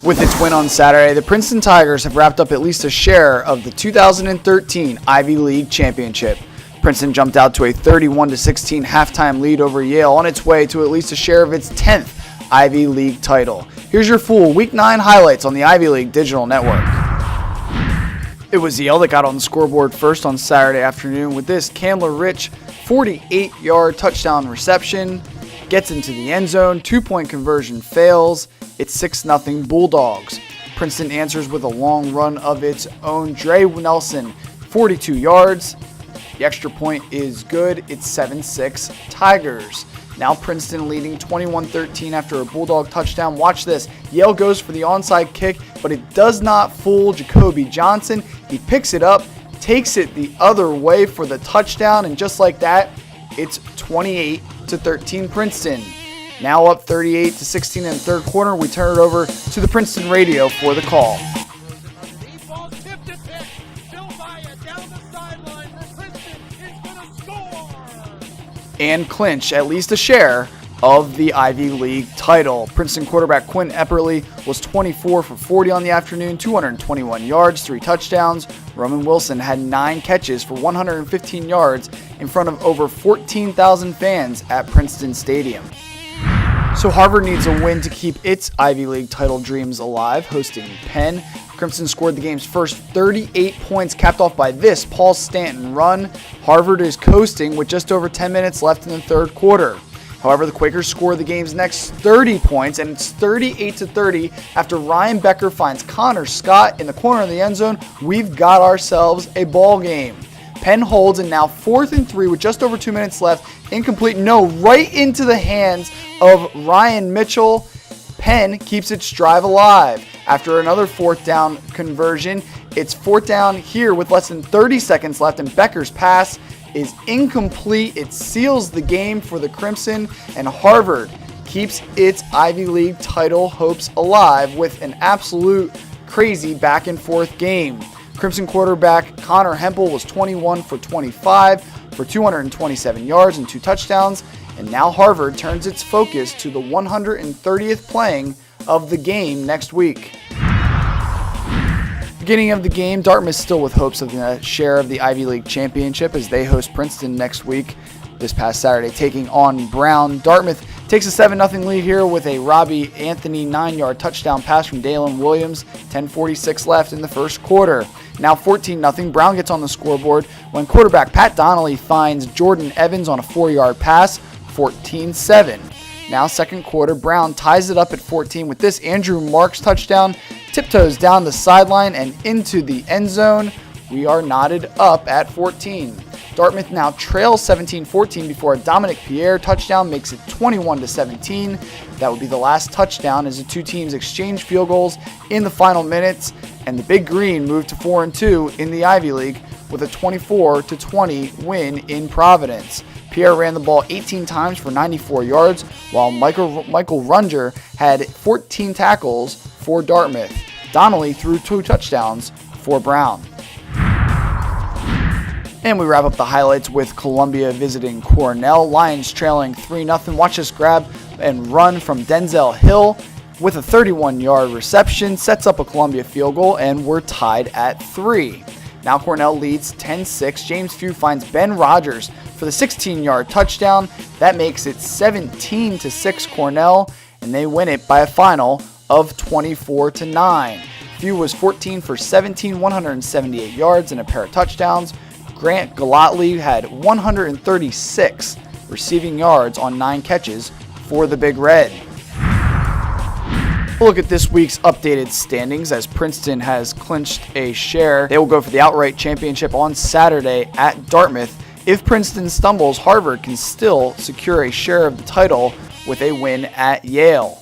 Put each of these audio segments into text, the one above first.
With its win on Saturday, the Princeton Tigers have wrapped up at least a share of the 2013 Ivy League championship. Princeton jumped out to a 31-16 halftime lead over Yale on its way to at least a share of its 10th Ivy League title. Here's your full Week 9 highlights on the Ivy League Digital Network. It was Yale that got on the scoreboard first on Saturday afternoon with this Candler Rich 48-yard touchdown reception. Gets into the end zone, 2-point conversion fails. It's 6-0 Bulldogs. Princeton answers with a long run of its own. Dre Nelson, 42 yards. The extra point is good. It's 7-6 Tigers. Now Princeton leading 21-13 after a Bulldog touchdown. Watch this. Yale goes for the onside kick, but it does not fool Jacoby Johnson. He picks it up, takes it the other way for the touchdown, and just like that, it's 28-13 Princeton. Now up 38-16 in the third quarter. We turn it over to the Princeton radio for the call. And clinch at least a share of the Ivy League title. Princeton quarterback Quinn Epperly was 24 for 40 on the afternoon, 221 yards, 3 touchdowns. Roman Wilson had 9 catches for 115 yards in front of over 14,000 fans at Princeton Stadium. So Harvard needs a win to keep its Ivy League title dreams alive, hosting Penn. Crimson scored the game's first 38 points, capped off by this Paul Stanton run. Harvard is coasting with just over 10 minutes left in the third quarter. However, the Quakers score the game's next 30 points, and it's 38-30 after Ryan Becker finds Connor Scott in the corner of the end zone. We've got ourselves a ball game. Penn holds, and now 4th and 3 with just over 2 minutes left. Incomplete, no, right into the hands of Ryan Mitchell. Penn keeps its drive alive. After another 4th down conversion, it's 4th down here with less than 30 seconds left, and Becker's pass is incomplete. It seals the game for the Crimson, and Harvard keeps its Ivy League title hopes alive with an absolute crazy back and forth game. Crimson quarterback Connor Hempel was 21 for 25 for 227 yards and 2 touchdowns, and now Harvard turns its focus to the 130th playing of the game next week. Beginning of the game, Dartmouth still with hopes of a share of the Ivy League championship as they host Princeton next week. This past Saturday, taking on Brown. Dartmouth takes a 7-0 lead here with a Robbie Anthony 9-yard touchdown pass from Dalen Williams. 10:46 left in the first quarter. Now 14-0. Brown gets on the scoreboard when quarterback Pat Donnelly finds Jordan Evans on a 4-yard pass. 14-7. Now second quarter, Brown ties it up at 14 with this Andrew Marks touchdown. Tiptoes down the sideline and into the end zone. We are knotted up at 14. Dartmouth now trails 17-14 before a Dominic Pierre touchdown makes it 21-17. That would be the last touchdown as the two teams exchange field goals in the final minutes, and the Big Green moved to 4-2 in the Ivy League with a 24-20 win in Providence. Pierre ran the ball 18 times for 94 yards, while Michael Runger had 14 tackles for Dartmouth. Donnelly threw 2 touchdowns for Brown. And we wrap up the highlights with Columbia visiting Cornell. Lions trailing 3-0. Watch this grab and run from Denzel Hill with a 31-yard reception. Sets up a Columbia field goal, and we're tied at 3. Now Cornell leads 10-6. James Few finds Ben Rogers for the 16-yard touchdown. That makes it 17-6 Cornell, and they win it by a final of 24-9. Few was 14 for 17, 178 yards and a pair of touchdowns. Grant Galatly had 136 receiving yards on 9 catches for the Big Red. We'll look at this week's updated standings as Princeton has clinched a share. They will go for the outright championship on Saturday at Dartmouth. If Princeton stumbles, Harvard can still secure a share of the title with a win at Yale.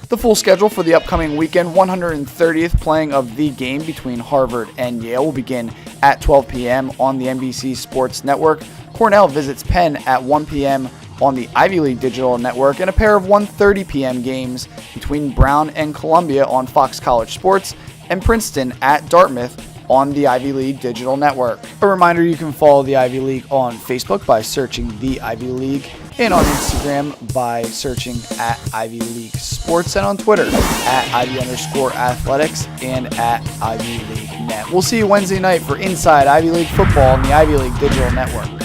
The full schedule for the upcoming weekend, 130th playing of the game between Harvard and Yale will begin at 12 p.m. on the NBC Sports Network. Cornell visits Penn at 1 p.m. on the Ivy League Digital Network, and a pair of 1:30 p.m. games between Brown and Columbia on Fox College Sports, and Princeton at Dartmouth on the Ivy League Digital Network. A reminder, you can follow the Ivy League on Facebook by searching The Ivy League. and on Instagram by searching at Ivy League Sports, and on Twitter at Ivy_athletics and at Ivy League Net. We'll see you Wednesday night for Inside Ivy League Football on the Ivy League Digital Network.